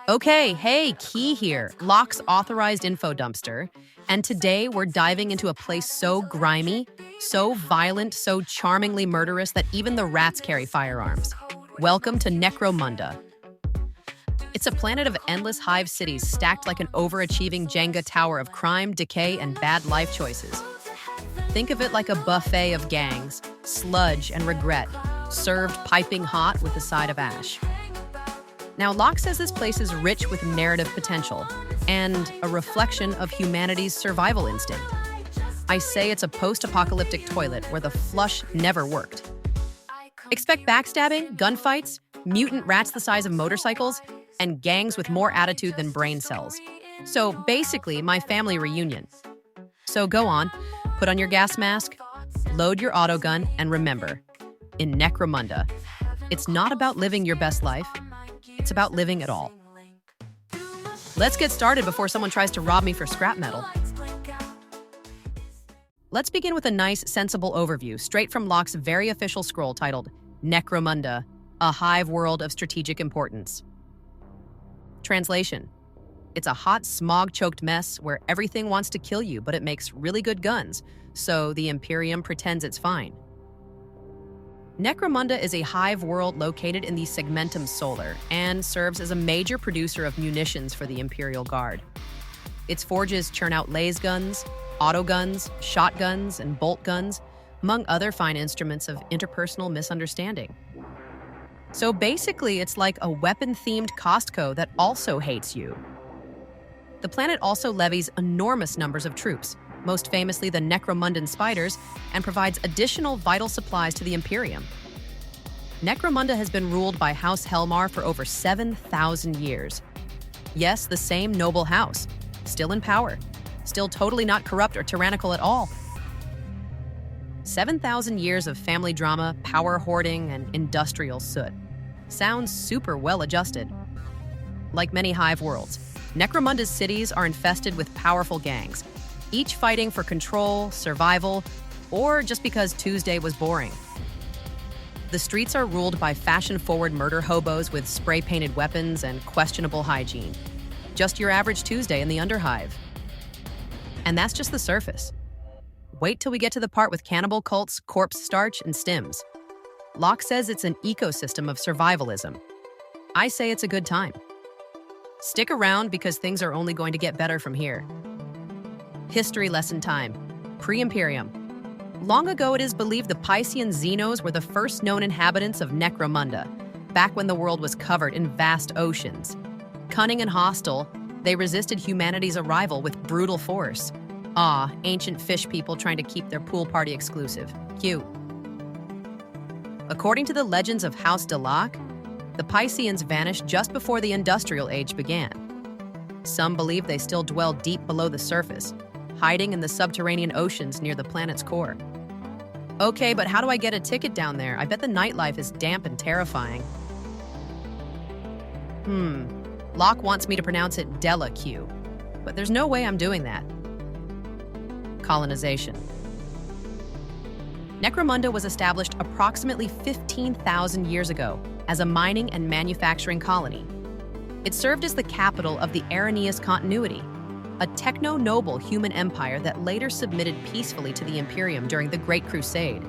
Okay, hey, Khee here, Locke's authorized info dumpster. And today we're diving into a place so grimy, so violent, so charmingly murderous that even the rats carry firearms. Welcome to Necromunda. It's a planet of endless hive cities stacked like an overachieving Jenga tower of crime, decay, and bad life choices. Think of it like a buffet of gangs, sludge, and regret, served piping hot with a side of ash. Now, Locke says this place is rich with narrative potential and a reflection of humanity's survival instinct. I say it's a post-apocalyptic toilet where the flush never worked. Expect backstabbing, gunfights, mutant rats the size of motorcycles, and gangs with more attitude than brain cells. So basically, my family reunion. So go on, put on your gas mask, load your autogun, and remember, in Necromunda, it's not about living your best life. It's about living it all. Let's get started before someone tries to rob me for scrap metal. Let's begin with a nice, sensible overview, straight from Locke's very official scroll titled Necromunda, a hive world of strategic importance. Translation: it's a hot, smog-choked mess where everything wants to kill you, but it makes really good guns, so the Imperium pretends it's fine. Necromunda is a hive world located in the Segmentum Solar and serves as a major producer of munitions for the Imperial Guard. Its forges churn out laser guns, autoguns, shotguns, and bolt guns, among other fine instruments of interpersonal misunderstanding. So basically, it's like a weapon-themed Costco that also hates you. The planet also levies enormous numbers of troops, most famously the Necromundan spiders, and provides additional vital supplies to the Imperium. Necromunda has been ruled by House Helmar for over 7,000 years. Yes, the same noble house, still in power, still totally not corrupt or tyrannical at all. 7,000 years of family drama, power hoarding, and industrial soot. Sounds super well-adjusted. Like many hive worlds, Necromunda's cities are infested with powerful gangs, each fighting for control, survival, or just because Tuesday was boring. The streets are ruled by fashion-forward murder hobos with spray-painted weapons and questionable hygiene. Just your average Tuesday in the Underhive. And that's just the surface. Wait till we get to the part with cannibal cults, corpse starch, and stims. Locke says it's an ecosystem of survivalism. I say it's a good time. Stick around because things are only going to get better from here. History lesson time. Pre-Imperium. Long ago, it is believed the Piscean Xenos were the first known inhabitants of Necromunda, back when the world was covered in vast oceans. Cunning and hostile, they resisted humanity's arrival with brutal force. Ancient fish people trying to keep their pool party exclusive. Cute. According to the legends of House de Locke, the Pisceans vanished just before the Industrial Age began. Some believe they still dwell deep below the surface, hiding in the subterranean oceans near the planet's core. Okay, but how do I get a ticket down there? I bet the nightlife is damp and terrifying. Locke wants me to pronounce it Dela-Q, but there's no way I'm doing that. Colonization. Necromunda was established approximately 15,000 years ago as a mining and manufacturing colony. It served as the capital of the Araneus Continuity, a techno-noble human empire that later submitted peacefully to the Imperium during the Great Crusade.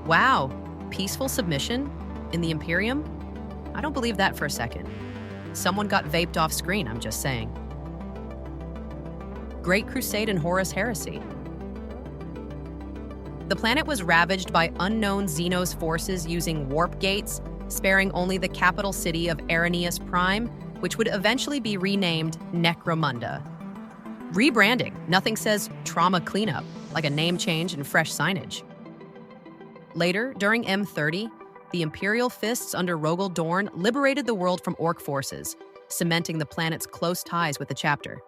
Wow, peaceful submission in the Imperium? I don't believe that for a second. Someone got vaped off screen, I'm just saying. Great Crusade and Horus Heresy. The planet was ravaged by unknown Xenos forces using warp gates, sparing only the capital city of Araneus Prime, which would eventually be renamed Necromunda. Rebranding. Nothing says trauma cleanup like a name change and fresh signage. Later, during M30, the Imperial Fists under Rogel Dorn liberated the world from Orc forces, cementing the planet's close ties with the chapter.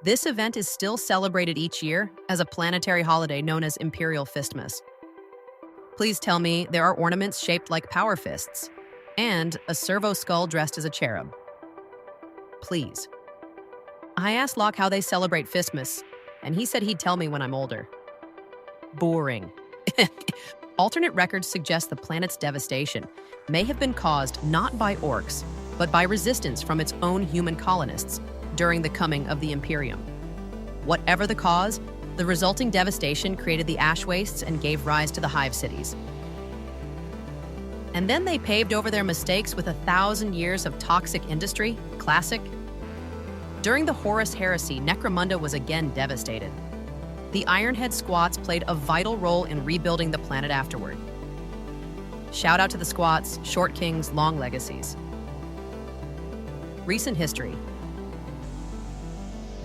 This event is still celebrated each year as a planetary holiday known as Imperial Fistmas. Please tell me there are ornaments shaped like power fists and a servo skull dressed as a cherub. Please. I asked Locke how they celebrate Fistmas, and he said he'd tell me when I'm older. Boring. Alternate records suggest the planet's devastation may have been caused not by orcs, but by resistance from its own human colonists during the coming of the Imperium. Whatever the cause, the resulting devastation created the ash wastes and gave rise to the hive cities. And then they paved over their mistakes with 1,000 years of toxic industry. Classic. During the Horus Heresy, Necromunda was again devastated. The Ironhead squats played a vital role in rebuilding the planet afterward. Shout out to the squats, short kings, long legacies. Recent history.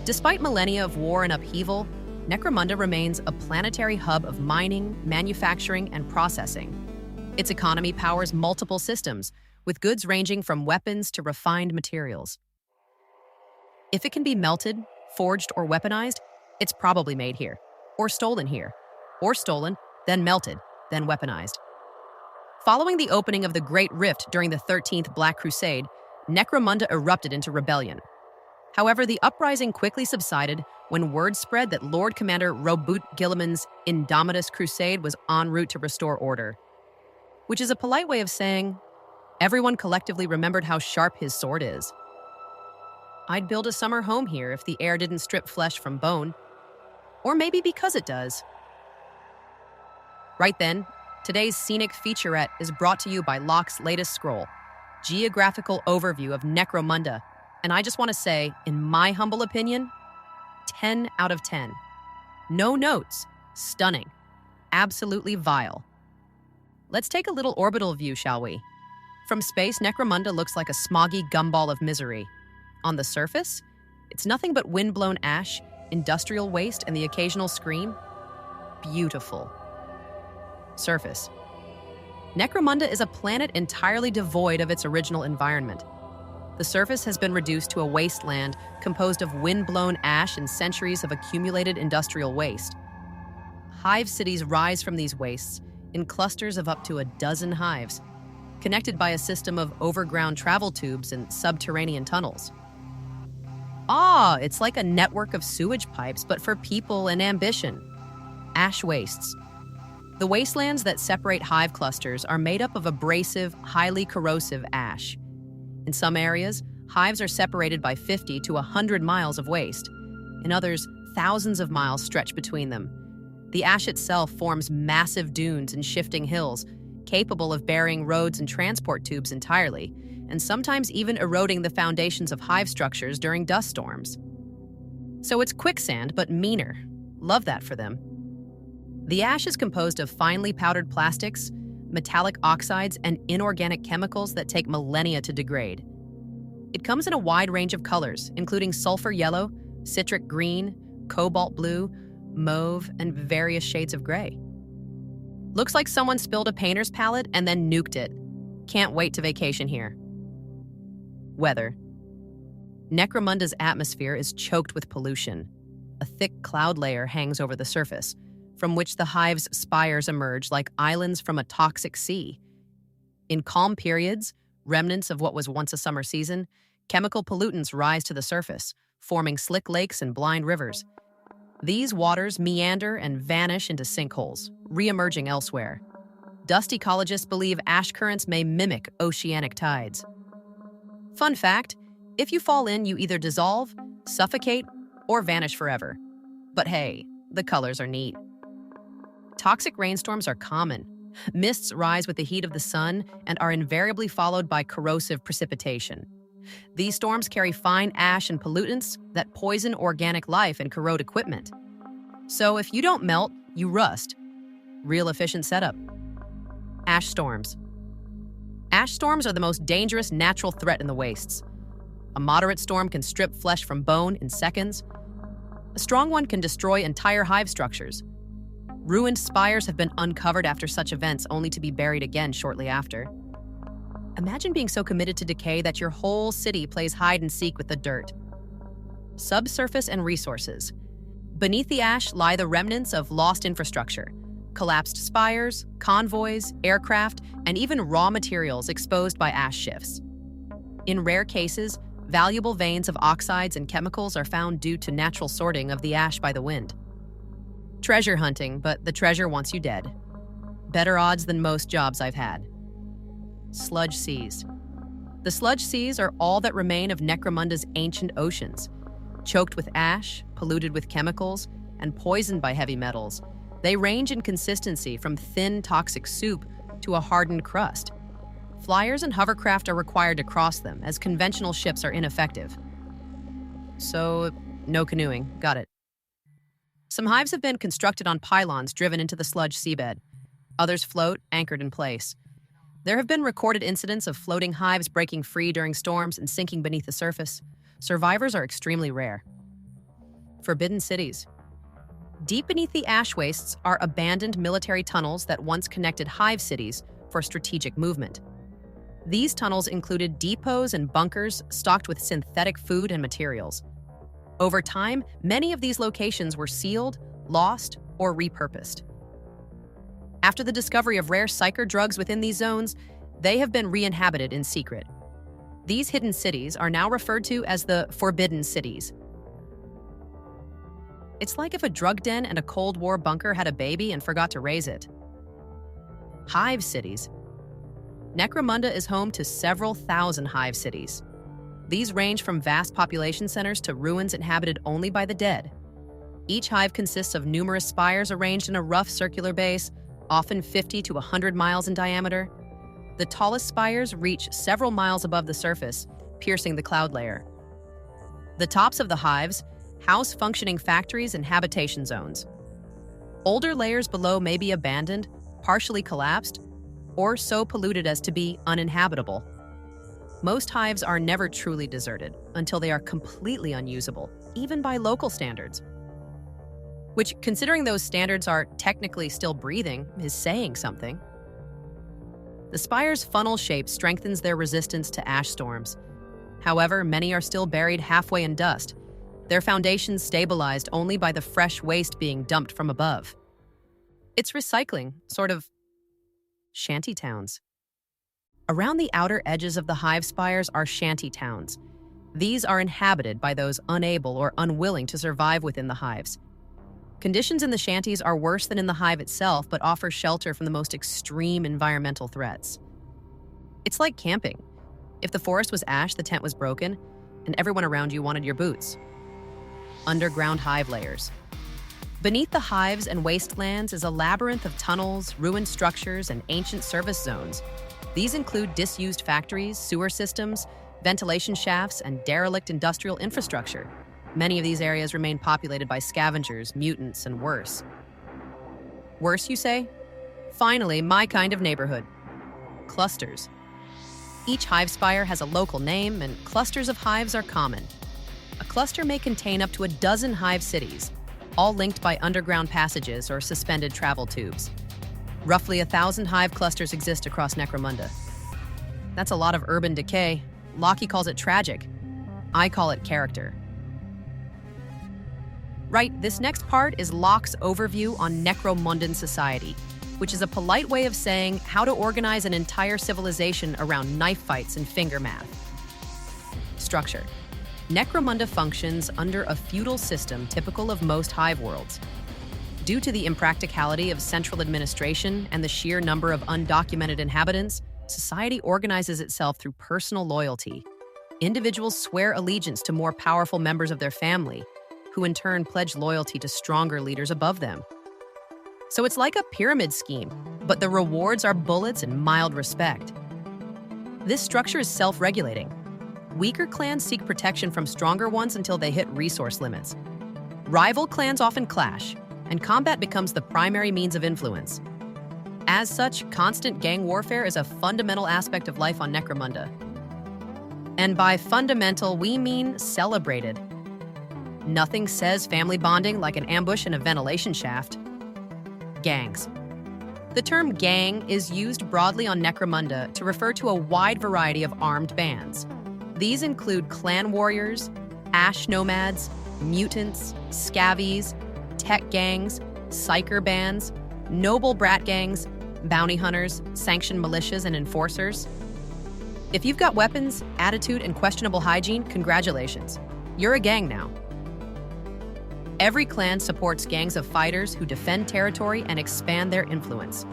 Despite millennia of war and upheaval, Necromunda remains a planetary hub of mining, manufacturing, and processing. Its economy powers multiple systems, with goods ranging from weapons to refined materials. If it can be melted, forged, or weaponized, it's probably made here, or stolen here, or stolen, then melted, then weaponized. Following the opening of the Great Rift during the 13th Black Crusade, Necromunda erupted into rebellion. However, the uprising quickly subsided when word spread that Lord Commander Robert Guilliman's Indomitus Crusade was en route to restore order. Which is a polite way of saying, everyone collectively remembered how sharp his sword is. I'd build a summer home here if the air didn't strip flesh from bone. Or maybe because it does. Right then, today's scenic featurette is brought to you by Locke's latest scroll, Geographical Overview of Necromunda. And I just want to say, in my humble opinion, 10 out of 10. No notes. Stunning. Absolutely vile. Let's take a little orbital view, shall we? From space, Necromunda looks like a smoggy gumball of misery. On the surface, it's nothing but wind-blown ash, industrial waste, and the occasional scream. Beautiful. Surface. Necromunda is a planet entirely devoid of its original environment. The surface has been reduced to a wasteland composed of wind-blown ash and centuries of accumulated industrial waste. Hive cities rise from these wastes in clusters of up to a dozen hives, connected by a system of overground travel tubes and subterranean tunnels. It's like a network of sewage pipes, but for people and ambition. Ash wastes. The wastelands that separate hive clusters are made up of abrasive, highly corrosive ash. In some areas, hives are separated by 50 to 100 miles of waste. In others, thousands of miles stretch between them. The ash itself forms massive dunes and shifting hills, capable of burying roads and transport tubes entirely, and sometimes even eroding the foundations of hive structures during dust storms. So it's quicksand, but meaner. Love that for them. The ash is composed of finely powdered plastics, metallic oxides, and inorganic chemicals that take millennia to degrade. It comes in a wide range of colors, including sulfur yellow, citric green, cobalt blue, mauve, and various shades of gray. Looks like someone spilled a painter's palette and then nuked it. Can't wait to vacation here. Weather. Necromunda's atmosphere is choked with pollution. A thick cloud layer hangs over the surface, from which the hive's spires emerge like islands from a toxic sea. In calm periods, remnants of what was once a summer season, chemical pollutants rise to the surface, forming slick lakes and blind rivers. These waters meander and vanish into sinkholes, re-emerging elsewhere. Dust ecologists believe ash currents may mimic oceanic tides. Fun fact, if you fall in, you either dissolve, suffocate, or vanish forever. But hey, the colors are neat. Toxic rainstorms are common. Mists rise with the heat of the sun and are invariably followed by corrosive precipitation. These storms carry fine ash and pollutants that poison organic life and corrode equipment. So if you don't melt, you rust. Real efficient setup. Ash storms. Ash storms are the most dangerous natural threat in the wastes. A moderate storm can strip flesh from bone in seconds. A strong one can destroy entire hive structures. Ruined spires have been uncovered after such events, only to be buried again shortly after. Imagine being so committed to decay that your whole city plays hide and seek with the dirt. Subsurface and resources. Beneath the ash lie the remnants of lost infrastructure, collapsed spires, convoys, aircraft, and even raw materials exposed by ash shifts. In rare cases, valuable veins of oxides and chemicals are found due to natural sorting of the ash by the wind. Treasure hunting, but the treasure wants you dead. Better odds than most jobs I've had. Sludge seas. The sludge seas are all that remain of Necromunda's ancient oceans. Choked with ash, polluted with chemicals, and poisoned by heavy metals, they range in consistency from thin, toxic soup to a hardened crust. Flyers and hovercraft are required to cross them, as conventional ships are ineffective. So, no canoeing. Got it. Some hives have been constructed on pylons driven into the sludge seabed. Others float, anchored in place. There have been recorded incidents of floating hives breaking free during storms and sinking beneath the surface. Survivors are extremely rare. Forbidden cities. Deep beneath the ash wastes are abandoned military tunnels that once connected hive cities for strategic movement. These tunnels included depots and bunkers stocked with synthetic food and materials. Over time, many of these locations were sealed, lost, or repurposed. After the discovery of rare psyker drugs within these zones, they have been re-inhabited in secret. These hidden cities are now referred to as the Forbidden Cities. It's like if a drug den and a Cold War bunker had a baby and forgot to raise it. Hive cities. Necromunda is home to several thousand hive cities. These range from vast population centers to ruins inhabited only by the dead. Each hive consists of numerous spires arranged in a rough circular base, often 50 to 100 miles in diameter. The tallest spires reach several miles above the surface, piercing the cloud layer. The tops of the hives house functioning factories and habitation zones. Older layers below may be abandoned, partially collapsed, or so polluted as to be uninhabitable. Most hives are never truly deserted until they are completely unusable, even by local standards. Which, considering those standards are technically still breathing, is saying something. The spire's funnel shape strengthens their resistance to ash storms. However, many are still buried halfway in dust, their foundations stabilized only by the fresh waste being dumped from above. It's recycling, sort of shanty towns. Around the outer edges of the hive spires are shanty towns. These are inhabited by those unable or unwilling to survive within the hives. Conditions in the shanties are worse than in the hive itself, but offer shelter from the most extreme environmental threats. It's like camping. If the forest was ash, the tent was broken, and everyone around you wanted your boots. Underground hive layers. Beneath the hives and wastelands is a labyrinth of tunnels, ruined structures, and ancient service zones. These include disused factories, sewer systems, ventilation shafts, and derelict industrial infrastructure. Many of these areas remain populated by scavengers, mutants, and worse. Worse, you say? Finally, my kind of neighborhood. Clusters. Each hive spire has a local name, and clusters of hives are common. A cluster may contain up to a dozen hive cities, all linked by underground passages or suspended travel tubes. Roughly 1,000 hive clusters exist across Necromunda. That's a lot of urban decay. Locke calls it tragic. I call it character. Right, this next part is Locke's overview on Necromundan society, which is a polite way of saying how to organize an entire civilization around knife fights and finger math. Structure. Necromunda functions under a feudal system typical of most hive worlds. Due to the impracticality of central administration and the sheer number of undocumented inhabitants, society organizes itself through personal loyalty. Individuals swear allegiance to more powerful members of their family, who in turn pledge loyalty to stronger leaders above them. So it's like a pyramid scheme, but the rewards are bullets and mild respect. This structure is self-regulating. Weaker clans seek protection from stronger ones until they hit resource limits. Rival clans often clash, and combat becomes the primary means of influence. As such, constant gang warfare is a fundamental aspect of life on Necromunda. And by fundamental, we mean celebrated. Nothing says family bonding like an ambush in a ventilation shaft. Gangs. The term gang is used broadly on Necromunda to refer to a wide variety of armed bands. These include clan warriors, ash nomads, mutants, scavies, tech gangs, psyker bands, noble brat gangs, bounty hunters, sanctioned militias, and enforcers. If you've got weapons, attitude, and questionable hygiene, congratulations. You're a gang now. Every clan supports gangs of fighters who defend territory and expand their influence.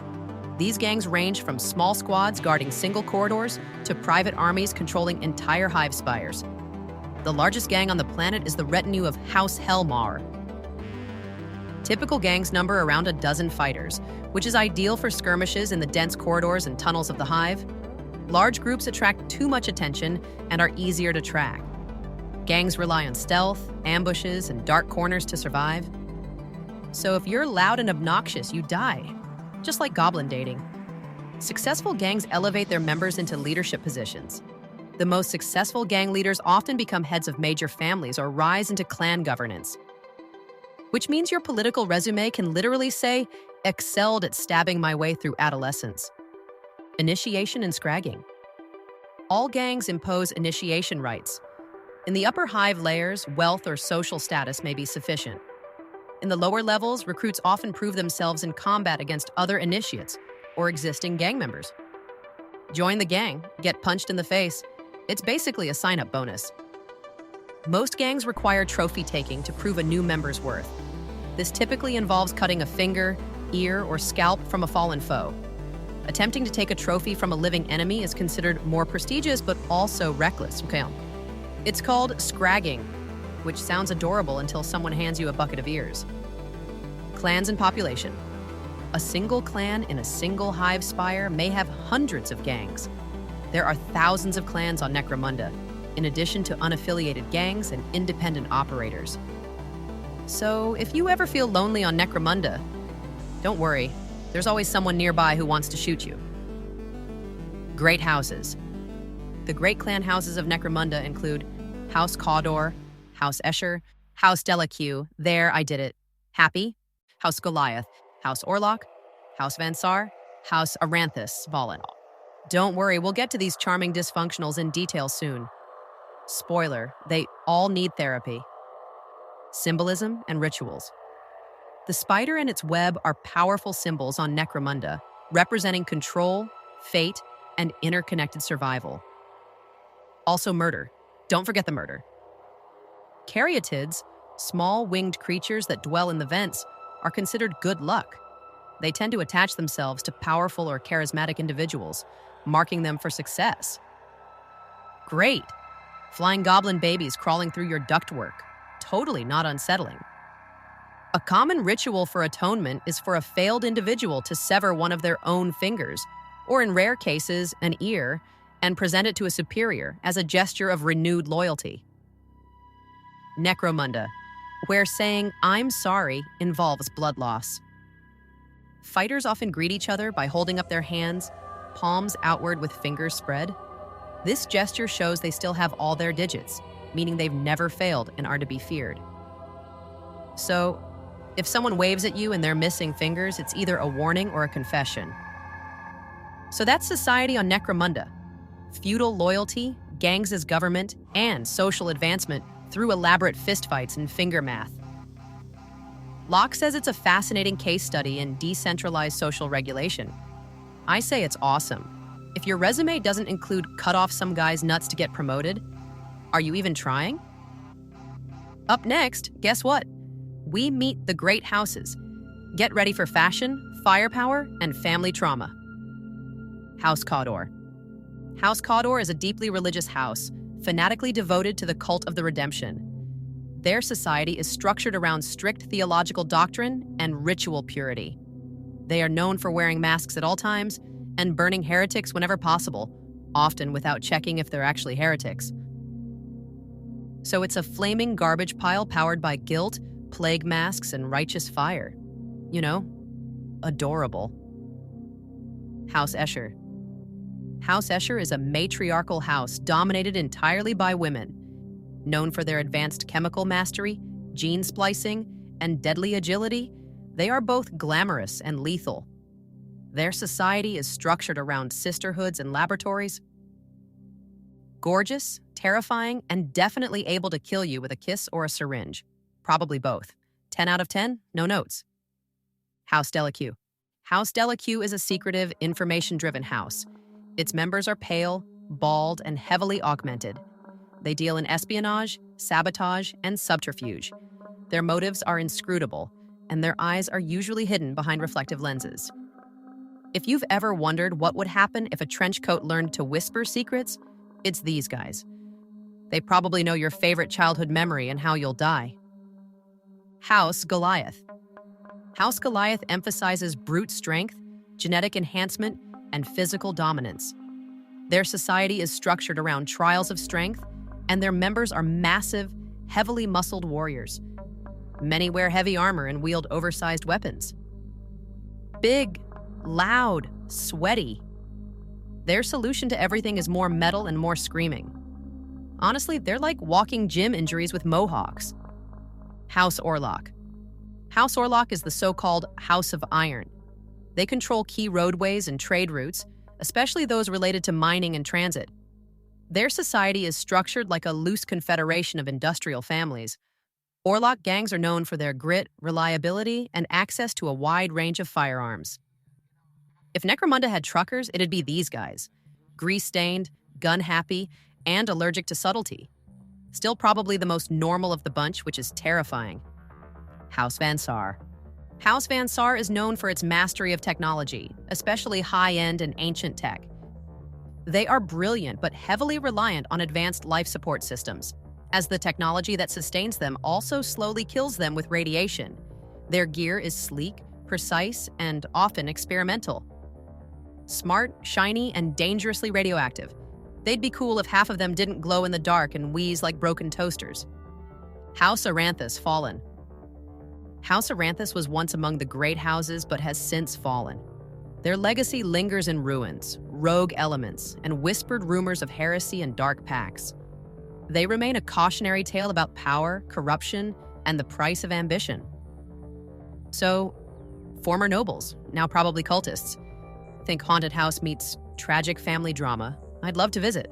These gangs range from small squads guarding single corridors to private armies controlling entire hive spires. The largest gang on the planet is the retinue of House Helmar. Typical gangs number around a dozen fighters, which is ideal for skirmishes in the dense corridors and tunnels of the hive. Large groups attract too much attention and are easier to track. Gangs rely on stealth, ambushes, and dark corners to survive. So if you're loud and obnoxious, you die, just like goblin dating. Successful gangs elevate their members into leadership positions. The most successful gang leaders often become heads of major families or rise into clan governance, which means your political resume can literally say, excelled at stabbing my way through adolescence. Initiation and scragging. All gangs impose initiation rites. In the upper hive layers, wealth or social status may be sufficient. In the lower levels, recruits often prove themselves in combat against other initiates or existing gang members. Join the gang, get punched in the face. It's basically a sign-up bonus. Most gangs require trophy taking to prove a new member's worth. This typically involves cutting a finger, ear, or scalp from a fallen foe. Attempting to take a trophy from a living enemy is considered more prestigious but also reckless. It's called scragging, which sounds adorable until someone hands you a bucket of ears. Clans and population. A single clan in a single hive spire may have hundreds of gangs. There are thousands of clans on Necromunda, in addition to unaffiliated gangs and independent operators. So if you ever feel lonely on Necromunda, don't worry, there's always someone nearby who wants to shoot you. Great houses. The great clan houses of Necromunda include House Caudor, House Escher, House Delacue, there I did it, Happy, House Goliath, House Orlok, House Vansar, House Aranthus, Valen. Don't worry, we'll get to these charming dysfunctionals in detail soon. Spoiler, they all need therapy. Symbolism and rituals. The spider and its web are powerful symbols on Necromunda, representing control, fate, and interconnected survival. Also murder. Don't forget the murder. Caryatids, small winged creatures that dwell in the vents, are considered good luck. They tend to attach themselves to powerful or charismatic individuals, marking them for success. Great! Flying goblin babies crawling through your ductwork. Totally not unsettling. A common ritual for atonement is for a failed individual to sever one of their own fingers, or in rare cases, an ear, and present it to a superior as a gesture of renewed loyalty. Necromunda, where saying, "I'm sorry," involves blood loss. Fighters often greet each other by holding up their hands, palms outward with fingers spread. This gesture shows they still have all their digits, meaning they've never failed and are to be feared. So, if someone waves at you and they're missing fingers, it's either a warning or a confession. So that's society on Necromunda. Feudal loyalty, gangs as government, and social advancement through elaborate fistfights and finger math. Locke says it's a fascinating case study in decentralized social regulation. I say it's awesome. If your resume doesn't include cut off some guy's nuts to get promoted, are you even trying? Up next, guess what? We meet the great houses. Get ready for fashion, firepower, and family trauma. House Caudor. House Caudor is a deeply religious house, fanatically devoted to the cult of the redemption. Their society is structured around strict theological doctrine and ritual purity. They are known for wearing masks at all times and burning heretics whenever possible, often without checking if they're actually heretics. So it's a flaming garbage pile powered by guilt, plague masks, and righteous fire. You know, adorable. House Escher. House Escher is a matriarchal house dominated entirely by women. Known for their advanced chemical mastery, gene splicing, and deadly agility, they are both glamorous and lethal. Their society is structured around sisterhoods and laboratories. Gorgeous, terrifying, and definitely able to kill you with a kiss or a syringe. Probably both. 10 out of 10, no notes. House Delacue. House Delacue is a secretive, information-driven house. Its members are pale, bald, and heavily augmented. They deal in espionage, sabotage, and subterfuge. Their motives are inscrutable, and their eyes are usually hidden behind reflective lenses. If you've ever wondered what would happen if a trench coat learned to whisper secrets, it's these guys. They probably know your favorite childhood memory and how you'll die. House Goliath. House Goliath emphasizes brute strength, genetic enhancement, and physical dominance. Their society is structured around trials of strength, and their members are massive, heavily muscled warriors. Many wear heavy armor and wield oversized weapons. Big, loud, sweaty. Their solution to everything is more metal and more screaming. Honestly, they're like walking gym injuries with mohawks. House Orlok. House Orlok is the so-called House of Iron. They control key roadways and trade routes, especially those related to mining and transit. Their society is structured like a loose confederation of industrial families. Orlok gangs are known for their grit, reliability, and access to a wide range of firearms. If Necromunda had truckers, it'd be these guys. Grease-stained, gun-happy, and allergic to subtlety. Still probably the most normal of the bunch, which is terrifying. House Van Saar. House Van Saar is known for its mastery of technology, especially high-end and ancient tech. They are brilliant but heavily reliant on advanced life support systems, as the technology that sustains them also slowly kills them with radiation. Their gear is sleek, precise, and often experimental. Smart, shiny, and dangerously radioactive. They'd be cool if half of them didn't glow in the dark and wheeze like broken toasters. House Aranthus Fallen. House Aranthus was once among the great houses but has since fallen. Their legacy lingers in ruins, rogue elements, and whispered rumors of heresy and dark pacts. They remain a cautionary tale about power, corruption, and the price of ambition. So, former nobles, now probably cultists. Think haunted house meets tragic family drama. I'd love to visit.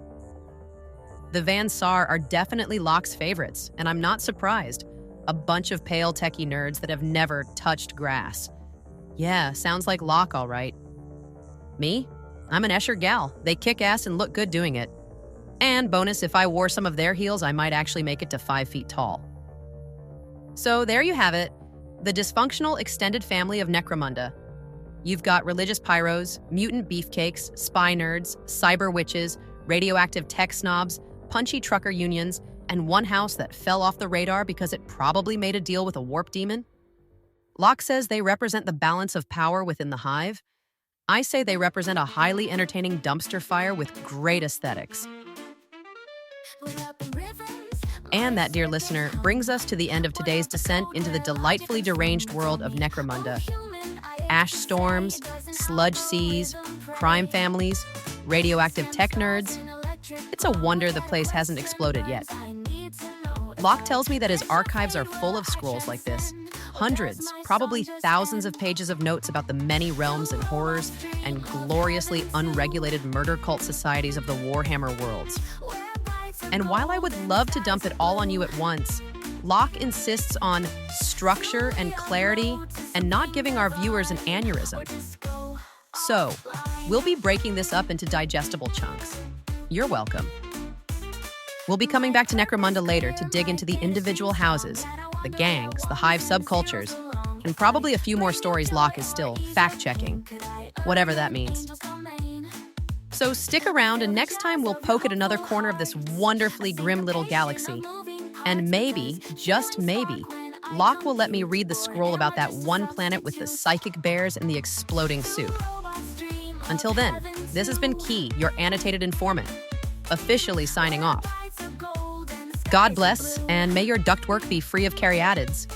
The Van Saar are definitely Locke's favorites, and I'm not surprised. A bunch of pale techie nerds that have never touched grass. Yeah, sounds like Locke, all right. Me? I'm an Escher gal. They kick ass and look good doing it. And bonus, if I wore some of their heels, I might actually make it to 5 feet tall. So there you have it. The dysfunctional extended family of Necromunda. You've got religious pyros, mutant beefcakes, spy nerds, cyber witches, radioactive tech snobs, punchy trucker unions, and one house that fell off the radar because it probably made a deal with a warp demon. Locke says they represent the balance of power within the hive. I say they represent a highly entertaining dumpster fire with great aesthetics. And that, dear listener, brings us to the end of today's descent into the delightfully deranged world of Necromunda. Ash storms, sludge seas, crime families, radioactive tech nerds. It's a wonder the place hasn't exploded yet. Locke tells me that his archives are full of scrolls like this. Hundreds, probably thousands of pages of notes about the many realms and horrors and gloriously unregulated murder cult societies of the Warhammer worlds. And while I would love to dump it all on you at once, Locke insists on structure and clarity and not giving our viewers an aneurysm. So, we'll be breaking this up into digestible chunks. You're welcome. We'll be coming back to Necromunda later to dig into the individual houses, the gangs, the hive subcultures, and probably a few more stories Locke is still fact-checking, whatever that means. So stick around, and next time we'll poke at another corner of this wonderfully grim little galaxy. And maybe, just maybe, Locke will let me read the scroll about that one planet with the psychic bears and the exploding soup. Until then, this has been Khee, your annotated informant, officially signing off. God bless, and may your ductwork be free of caryatids.